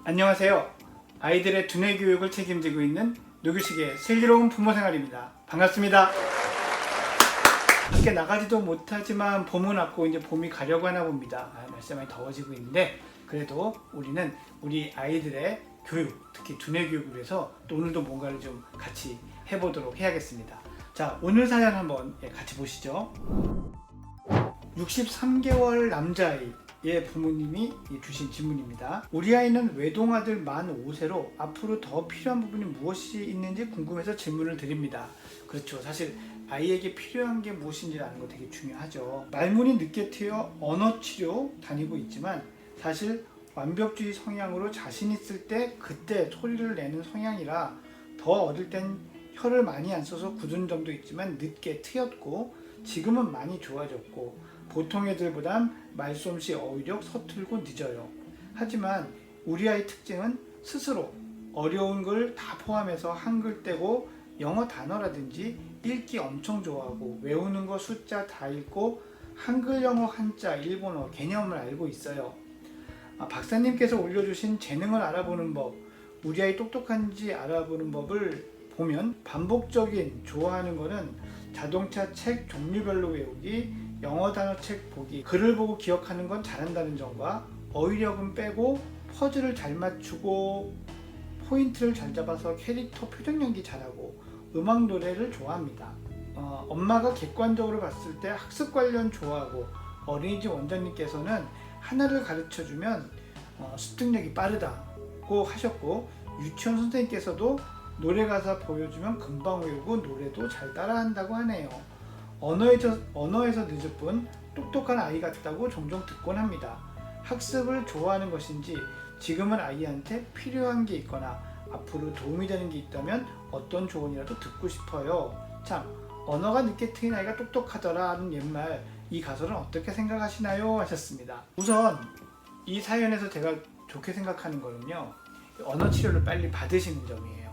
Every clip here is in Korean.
안녕하세요. 아이들의 두뇌 교육을 책임지고 있는 노규식의 슬기로운 부모 생활입니다. 반갑습니다. 밖에 나가지도 못하지만 봄은 왔고 이제 봄이 가려고 하나 봅니다. 날씨가 많이 더워지고 있는데 그래도 우리는 우리 아이들의 교육, 특히 두뇌 교육을 위해서 또 오늘도 뭔가를 좀 같이 해보도록 해야겠습니다. 자, 오늘 사연 한번 같이 보시죠. 63개월 남자아이의 부모님이 주신 질문입니다. 우리 아이는 외동아들 만 5세로 앞으로 더 필요한 부분이 무엇이 있는지 궁금해서 질문을 드립니다. 그렇죠. 사실 아이에게 필요한 게 무엇인지 아는 거 되게 중요하죠. 말문이 늦게 트여 언어치료 다니고 있지만 사실 완벽주의 성향으로 자신 있을 때 그때 소리를 내는 성향이라 더 어릴 땐 혀를 많이 안 써서 굳은 점도 있지만 늦게 트였고 지금은 많이 좋아졌고 보통 애들보단 말솜씨 어휘력 서툴고 늦어요. 하지만 우리 아이 특징은 스스로 어려운 걸 다 포함해서 한글 떼고 영어 단어라든지 읽기 엄청 좋아하고 외우는 거 숫자 다 읽고 한글, 영어, 한자, 일본어 개념을 알고 있어요. 박사님께서 올려주신 재능을 알아보는 법, 우리 아이 똑똑한지 알아보는 법을 보면 반복적인 좋아하는 거는 자동차 책 종류별로 외우기, 영어 단어 책 보기, 글을 보고 기억하는 건 잘한다는 점과 어휘력은 빼고 퍼즐을 잘 맞추고 포인트를 잘 잡아서 캐릭터 표정 연기 잘하고 음악 노래를 좋아합니다. 엄마가 객관적으로 봤을 때 학습 관련 좋아하고 어린이집 원장님께서는 하나를 가르쳐주면 습득력이 빠르다고 하셨고 유치원 선생님께서도 노래 가사 보여주면 금방 외우고 노래도 잘 따라한다고 하네요. 언어에서 늦을 뿐 똑똑한 아이 같다고 종종 듣곤 합니다. 학습을 좋아하는 것인지 지금은 아이한테 필요한 게 있거나 앞으로 도움이 되는 게 있다면 어떤 조언이라도 듣고 싶어요. 참, 언어가 늦게 트인 아이가 똑똑하더라는 옛말 이 가설은 어떻게 생각하시나요? 하셨습니다. 우선 이 사연에서 제가 좋게 생각하는 거는요, 언어 치료를 빨리 받으시는 점이에요.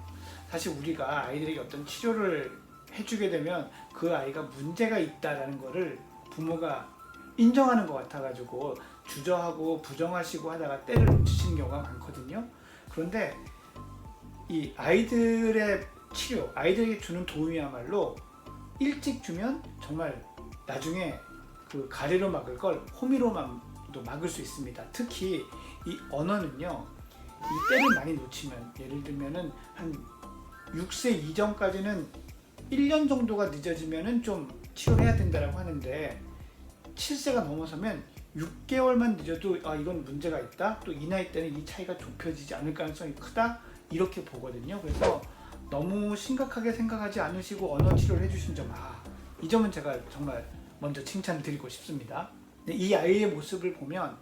사실 우리가 아이들에게 어떤 치료를 해주게 되면 그 아이가 문제가 있다라는 거를 부모가 인정하는 것 같아가지고 주저하고 부정하시고 하다가 때를 놓치시는 경우가 많거든요. 그런데 이 아이들의 치료, 아이들에게 주는 도움이야말로 일찍 주면 정말 나중에 그 가래로 막을 걸 호미로만도 막을 수 있습니다. 특히 이 언어는요, 이 때를 많이 놓치면 예를 들면은 한 6세 이전까지는 1년 정도가 늦어지면은 좀 치료해야 된다라고 하는데 7세가 넘어서면 6개월만 늦어도 이건 문제가 있다. 또 이 나이 때는 이 차이가 좁혀지지 않을 가능성이 크다. 이렇게 보거든요. 그래서 너무 심각하게 생각하지 않으시고 언어 치료를 해주신 점, 이 점은 제가 정말 먼저 칭찬드리고 싶습니다. 이 아이의 모습을 보면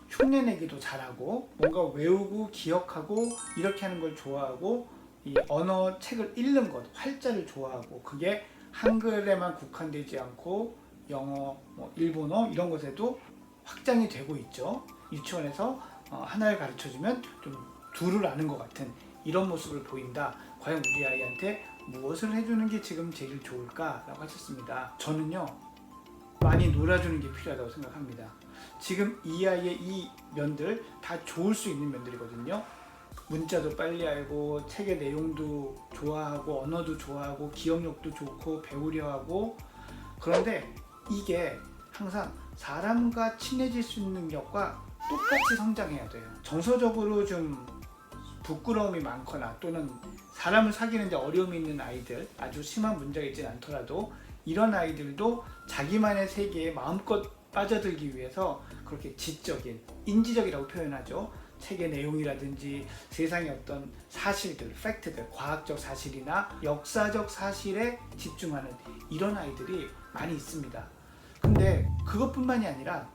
흉내내기도 잘하고 뭔가 외우고 기억하고 이렇게 하는 걸 좋아하고 이 언어 책을 읽는 것, 활자를 좋아하고 그게 한글에만 국한되지 않고 영어, 일본어 이런 것에도 확장이 되고 있죠. 유치원에서 하나를 가르쳐주면 좀 둘을 아는 것 같은 이런 모습을 보인다. 과연 우리 아이한테 무엇을 해주는 게 지금 제일 좋을까라고 하셨습니다. 저는요, 많이 놀아주는 게 필요하다고 생각합니다. 지금 이 아이의 이 면들 다 좋을 수 있는 면들이거든요. 문자도 빨리 알고 책의 내용도 좋아하고 언어도 좋아하고 기억력도 좋고 배우려 하고, 그런데 이게 항상 사람과 친해질 수 있는 능력과 똑같이 성장해야 돼요. 정서적으로 좀 부끄러움이 많거나 또는 사람을 사귀는 데 어려움이 있는 아이들, 아주 심한 문제가 있지는 않더라도 이런 아이들도 자기만의 세계에 마음껏 빠져들기 위해서 그렇게 지적인, 인지적이라고 표현하죠. 책의 내용이라든지 세상의 어떤 사실들, 팩트들, 과학적 사실이나 역사적 사실에 집중하는 이런 아이들이 많이 있습니다. 근데 그것뿐만이 아니라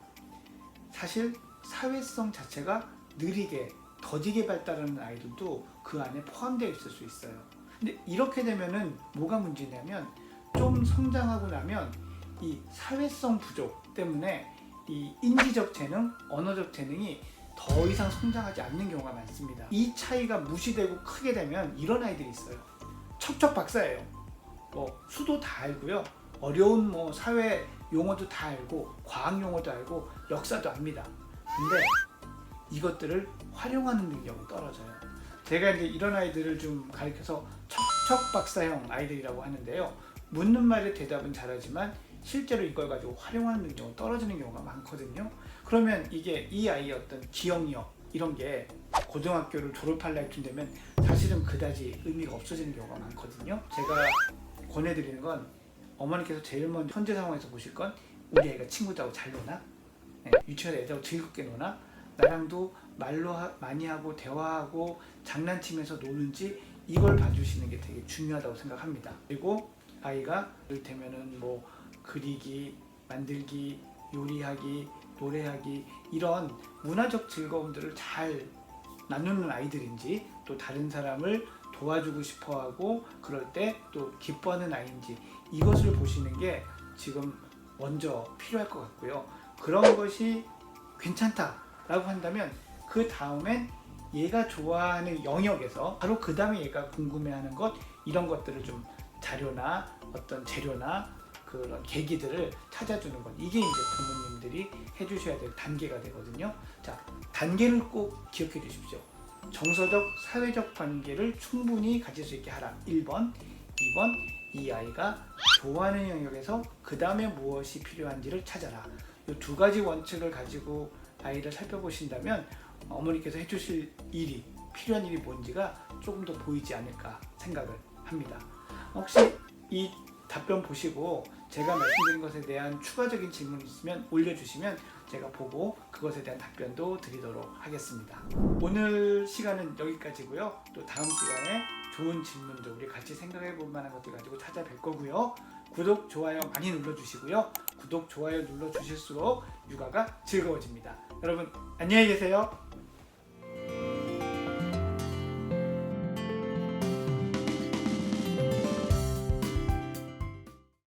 사실 사회성 자체가 느리게, 더디게 발달하는 아이들도 그 안에 포함되어 있을 수 있어요. 근데 이렇게 되면은 뭐가 문제냐면 좀 성장하고 나면 이 사회성 부족 때문에 이 인지적 재능, 언어적 재능이 더 이상 성장하지 않는 경우가 많습니다. 이 차이가 무시되고 크게 되면 이런 아이들이 있어요. 척척 박사예요. 수도 다 알고요. 어려운 사회 용어도 다 알고 과학 용어도 알고 역사도 압니다. 근데 이것들을 활용하는 능력이 떨어져요. 제가 이제 이런 아이들을 좀 가르쳐서 척척박사형 아이들이라고 하는데요. 묻는 말에 대답은 잘하지만 실제로 이걸 가지고 활용하는 능력은 떨어지는 경우가 많거든요. 그러면 이게 이 아이의 어떤 기억력 이런 게 고등학교를 졸업할 날쯤 되면 사실은 그다지 의미가 없어지는 경우가 많거든요. 제가 권해드리는 건 어머니께서 제일 먼저 현재 상황에서 보실 건 우리 애가 친구들하고 잘 노나? 유치원에 애들하고 즐겁게 노나? 나랑도 말로 많이 하고 대화하고 장난치면서 노는지 이걸 봐주시는 게 되게 중요하다고 생각합니다. 그리고 아이가 이를테면은 뭐 그리기, 만들기, 요리하기, 노래하기 이런 문화적 즐거움들을 잘 나누는 아이들인지 또 다른 사람을 도와주고 싶어하고 그럴 때 또 기뻐하는 아이인지 이것을 보시는 게 지금 먼저 필요할 것 같고요. 그런 것이 괜찮다라고 한다면 그 다음엔 얘가 좋아하는 영역에서 바로 그 다음에 얘가 궁금해하는 것 이런 것들을 좀 자료나 어떤 재료나 그런 계기들을 찾아주는 것 이게 이제 부모님들이 해주셔야 될 단계가 되거든요. 자, 단계를 꼭 기억해 주십시오. 정서적, 사회적 관계를 충분히 가질 수 있게 하라. 1번, 2번, 이 아이가 좋아하는 영역에서 그 다음에 무엇이 필요한지를 찾아라. 이 두 가지 원칙을 가지고 아이를 살펴보신다면 어머니께서 해주실 일이 필요한 일이 뭔지가 조금 더 보이지 않을까 생각을 합니다. 혹시 이 답변 보시고 제가 말씀드린 것에 대한 추가적인 질문이 있으면 올려주시면 제가 보고 그것에 대한 답변도 드리도록 하겠습니다. 오늘 시간은 여기까지고요. 또 다음 시간에 좋은 질문들 우리 같이 생각해 볼 만한 것들 가지고 찾아뵐 거고요. 구독, 좋아요 많이 눌러주시고요. 구독, 좋아요 눌러주실수록 육아가 즐거워집니다. 여러분 안녕히 계세요.